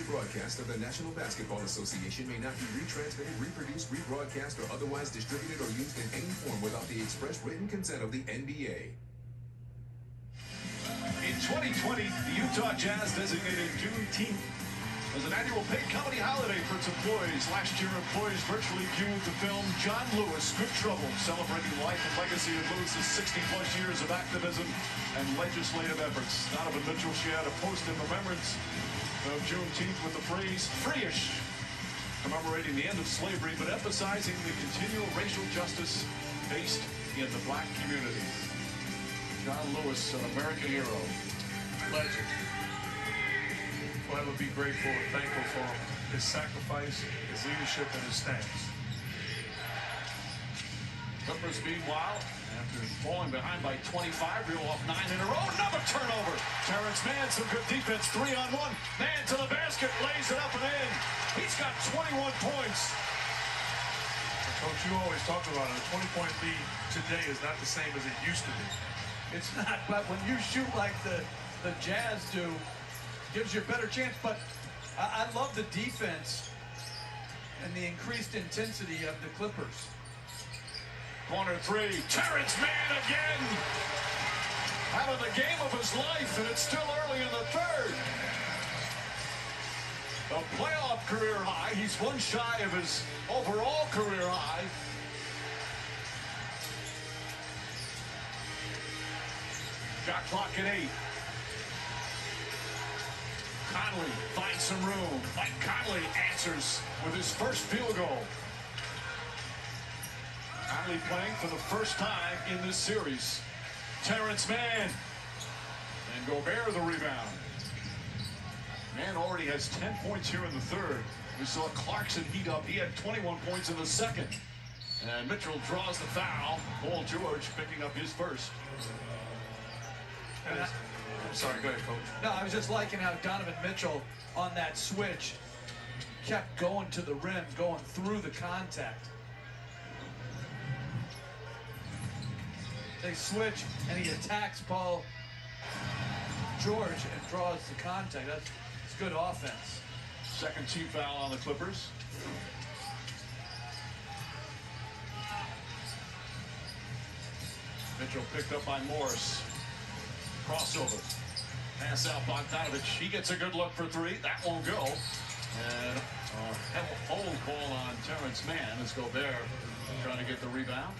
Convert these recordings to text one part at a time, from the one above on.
broadcast of the National Basketball Association may not be retransmitted, reproduced, rebroadcast, or otherwise distributed or used in any form without the express written consent of the NBA. In 2020, the Utah Jazz designated Juneteenth as an annual paid company holiday for its employees. Last year, employees virtually viewed the film John Lewis, Good Trouble, celebrating the life and legacy of Lewis's 60-plus years of activism and legislative efforts. Donovan Mitchell shared a post in remembrance of Juneteenth with the phrase "free-ish," commemorating the end of slavery, but emphasizing the continual racial justice based in the black community. John Lewis, an American hero. Legend. Forever be grateful and thankful for his sacrifice, his leadership, and his stance. Clippers, meanwhile, after falling behind by 25, reel off 9 in a row. Another turnover. Terrence Mann, some good defense. 3-on-1. Man to the basket, lays it up and in. He's got 21 points. Coach, you always talk about it. A 20-point lead today is not the same as it used to be. It's not, but when you shoot like the Jazz do, gives you a better chance. But I love the defense and the increased intensity of the Clippers. Corner three, Terrence Mann again. Having the game of his life, and it's still early in the third. A playoff career high. He's one shy of his overall career high. Shot clock at 8. Conley finds some room. Mike Conley answers with his first field goal. Conley playing for the first time in this series. Terrence Mann. And Gobert the rebound. Mann already has 10 points here in the third. We saw Clarkson heat up. He had 21 points in the second. And Mitchell draws the foul. Paul George picking up his first. I'm sorry, go ahead, Coach. No, I was just liking how Donovan Mitchell on that switch kept going to the rim, going through the contact. They switch and he attacks Paul George and draws the contact. That's good offense. Second team foul on the Clippers. Mitchell picked up by Morris. Crossover. Pass out Bogdanovich. He gets a good look for three. That won't go. And a hold call on Terrence Mann as Gobert trying to get the rebound.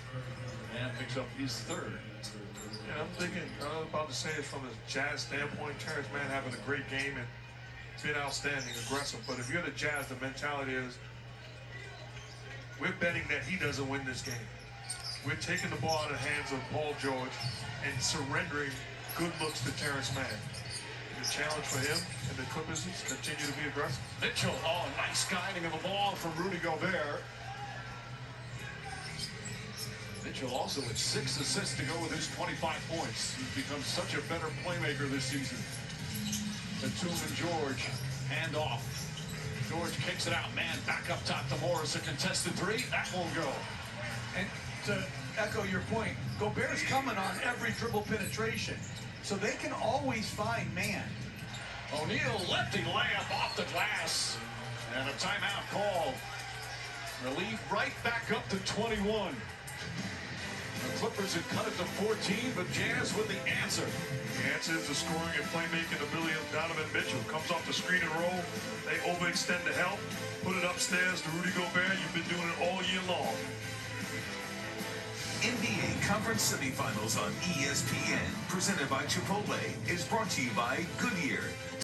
And picks up his third. Yeah, I'm thinking, I was about to say it from the Jazz standpoint, Terrence Mann having a great game and been outstanding, aggressive. But if you're the Jazz, the mentality is, we're betting that he doesn't win this game. We're taking the ball out of the hands of Paul George and surrendering good looks to Terrence Mann. The challenge for him and the Clippers is continue to be aggressive. Mitchell, nice guiding of the ball from Rudy Gobert. Mitchell also with 6 assists to go with his 25 points. He's become such a better playmaker this season. Batum and George hand off. George kicks it out. Man back up top to Morris. A contested three. That won't go. And to echo your point, Gobert's coming on every dribble penetration, so they can always find Mann. O'Neal lefty layup off the glass. And a timeout call. Relieved right back up to 21. The Clippers had cut it to 14, but Jazz with the answer. The answer is the scoring and playmaking ability of Donovan Mitchell. Comes off the screen and roll. They overextend the help. Put it upstairs to Rudy Gobert. You've been doing it all year long. NBA Conference Semifinals on ESPN, presented by Chipotle, is brought to you by Goodyear.